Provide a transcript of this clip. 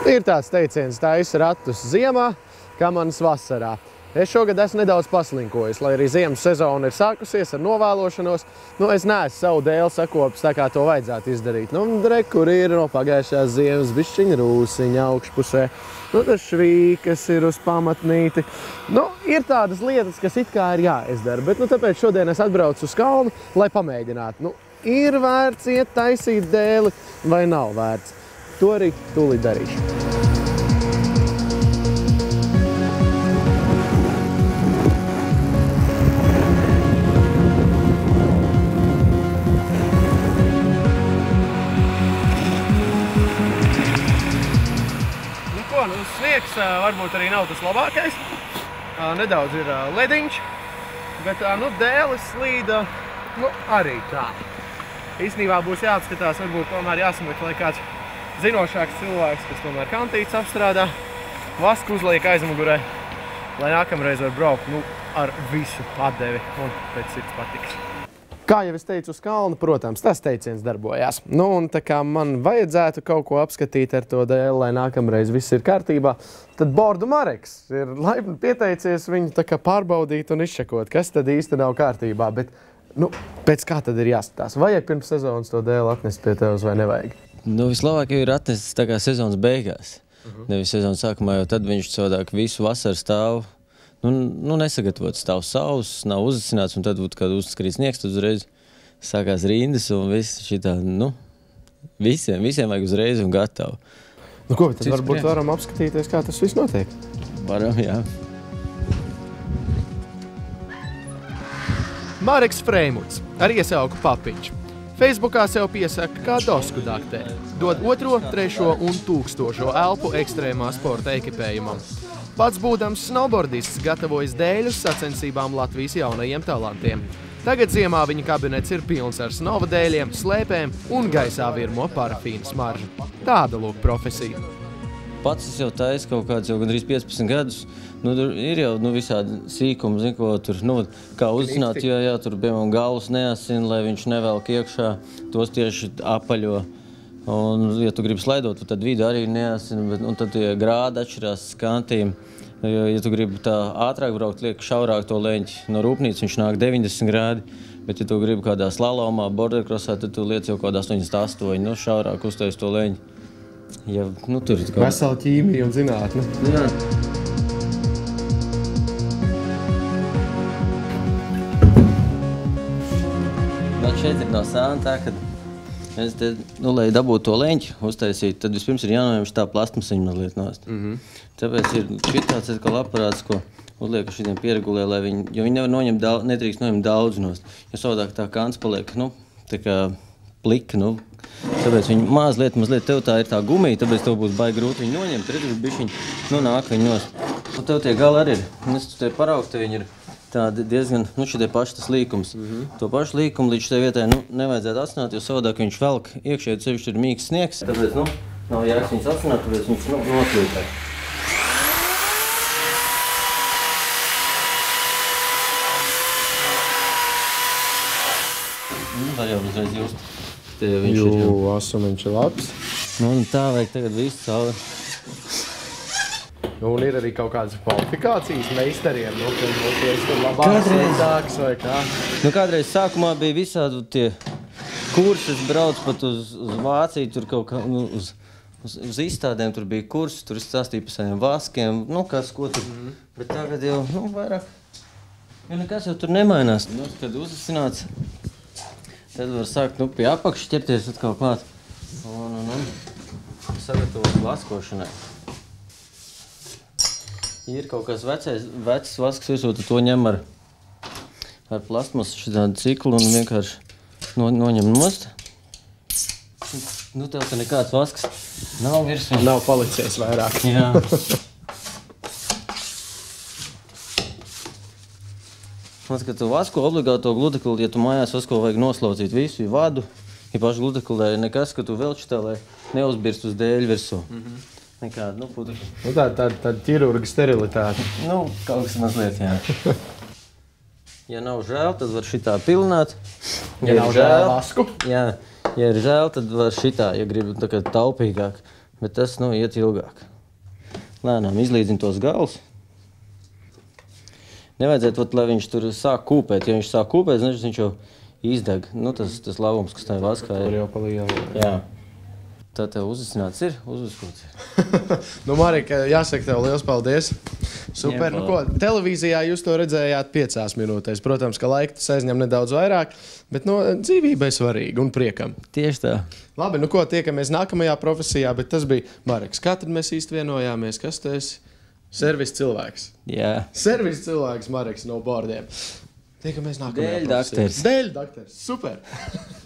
Ir tāds teiciens, taisa ratus ziemā, kā manas vasarā. Es šogad esmu nedaudz paslinkojis, lai arī ziemas sezona ir sākusies ar novēlošanos. Es neesmu savu dēli sakopis tā, kā to vajadzētu izdarīt. Re, kur ir no pagājušās ziemas bišķiņa rūsiņa augšpusē. Tas švīkas ir uz pamatnīti. Ir tādas lietas, kas it kā ir jāizdara, bet tāpēc šodien es atbraucu uz kalnu, lai pamēģinātu. Ir vērts iet taisīt dēli vai nav vērts. To arī tūlīt darīšu. Sniegs varbūt arī nav tas labākais. Nedaudz ir lediņš, bet dēlis slīda arī tā. Īstenībā būs jāapskatās, varbūt tomēr jāsameklē kāds zinošāks cilvēks, kas tomēr kantītes apstrādā, vasku uzliek aizmugurē, lai nākamreiz var braukt ar visu atdevi un pēc sirds patiks. Kā jau es teicu uz kalnu, protams, tas teiciens darbojās. Un tā kā man vajadzētu kaut ko apskatīt ar to dēli, lai nākamreiz viss ir kārtībā, tad Bordu Mareks ir laipni pieteicies viņu tā kā pārbaudīt un izšekot, kas tad īsti nav kārtībā. Bet, pēc kā tad ir jāskatās? Vajag pirms sezonas to dēli atnest pie tevis vai nevajag? Vislabāk jau ir atnest tā kā sezonas beigās. Nevis sezonas sākumā, jo tad viņš savādāk visu vasaru stāv. Nesagatavots stāv sauss, nav uzasināts, un tad, kad uzskrīt sniegs, tad uzreiz sākās rindas, un viss šitā, visiem vajag uzreiz un gatavu. Ko, tad varbūt varam apskatīties, kā tas viss notiek? Varam, jā. Mareks Freimuts, ar iesauku Papiņš. Facebookā sev piesaka kā dosku daktē. Dod 2., 3. un 1000. elpu ekstrēmā sporta ekipējumam. Pats būdams snowboardists gatavojas dēļus sacensībām Latvijas jaunajiem talantiem. Tagad ziemā viņa kabinets ir pilns ar snowdēļiem, slēpēm un gaisā virmo parafīnu smaržu. Tāda lūk profesija. Pats es jau taisu kaut kāds jau gandrīz 15 gadus. Ir jau visādi sīkumi, zin ko tur, kā uzzināt, jo tur, piemēram, galvas neasina, lai viņš nevelk iekšā, tos tieši apaļo. Un, ja tu gribi slaidot, tad vidu arī neasina, un tad tie grādi atšķirās skantīm. Ja tu gribi tā ātrāk braukt, liek šaurāk to leņķi no rūpnīcas, viņš nāk 90 grādi, bet ja tu gribi kādā slalomā, bordercrossā, tad tu liec jau kādā 88, šaurāk uztais to leņķi. Ja, tur ir kaut... Vesela ķīmija un zinātne. Jā. Bet šeit ir no sāna tā, ka lai dabūtu to leņķi uztaisīt, tad vispirms ir jānoņem šitā plastmasiņa mazliet nost. Tāpēc ir šitāds atkal aparāts, ko uzliek ar šitiem pieregulē, jo viņi nevar nedrīkst noņemt daudz nost. Jo savādāk tā kants paliek, tā kā plika, Tāpēc viņi mazliet, tev tā ir tā gumija, tāpēc tev būs baigi grūti viņu noņemt, redz, bišķiņi, nāk viņi nost. Un tev tie gali arī ir, un es tu te paraugu, te viņi ir tādi diezgan, šitie paši tas līkums. To pašu līkumu līdz šitai vietai, nevajadzētu atsināt, jo savādāk viņš velk iekšēji, sevišķi ir mīgs sniegs. Tāpēc, nav jēgas viņus atsināt, tāpēc viņš, noslīpē. Var jau uzreiz just. Asumiņš ir labs. Tā vajag tagad visu cauri. Un ir arī kaut kādas kvalifikācijas meistariem, kas tur labāks, sliktāks vai kā? Kādreiz sākumā bija visādi tie kursi, es braucu pat uz Vāciju, tur kaut kā, uz izstādēm tur bija kursi, tur es stāstīju par saviem vaskiem, kas ko tur. Bet tagad jau, vairāk, jo nekas jau tur nemainās. Kad uzasināts, tad var sākt, pie apakšas ķerties atkal klāt un sagatavot vaskošanai. Ja ir kaut kāds vecs vasks virsū, tad to ņem ar plastmasu šitādu ciklu un vienkārši noņem nost. Tev te nekāds vasks nav virsū. Nav palicies vairāk. Jā. Kad tu vasko obligāto gludekli, ja tu mājās vasko, vajag noslaucīt visu, vadu, ja pašu gludekli, lai nekas, ka tu velč tā, lai neuzbirst uz dēļu virsū. Nekāda, putekļi. Tāda ķirurga sterilitāte. Kaut kas mazliet, jā. Ja nav žēl, tad var šitā pilināt. Ja nav žēl vasku? Jā, ja ir žēl, tad var šitā, ja gribi tā kā taupīgāk. Bet tas, nu, iet ilgāk. Lēnām izlīdzina tos galus. Nevajadzētu, lai viņš tur sāk kūpēt. Ja viņš sāk kūpēt, viņš jau izdeg. Nu, tas labums, kas tā vaskā ir. Tur jau palielināt. Jā. Tā tev uzvisināts ir? Uzviskots. Nu, Marika, jāsaka tev liels paldies. Super. Nu, ko, televīzijā jūs to redzējāt 5 minūtēs. Protams, ka laika tas aizņem nedaudz vairāk, bet dzīvībai svarīgi un priekam. Tieši tā. Labi, nu ko, tiekamies nākamajā profesijā, bet tas bija Mareks. Kā tad mēs īsti vienojāmies? Kas tu esi? Servis cilvēks. Jā. Servis cilvēks Mareks no bordiem. Tiekamies nākamajā profesijā. Dēļ dakters. Dēļ dakters. Super.